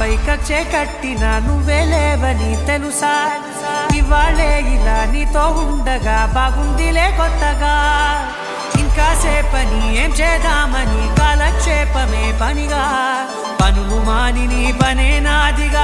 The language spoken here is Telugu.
నాపై కక్షే కట్టిన నువ్వే లేవని తెలుసా ఇవాళే ఇలా నీతో ఉండగా బాగుందిలే కొత్తగా ఇంకాసేపని ఏం చేద్దామని కాలక్షేపమే పనిగా పనులు మాని నీ పనే నాదిగా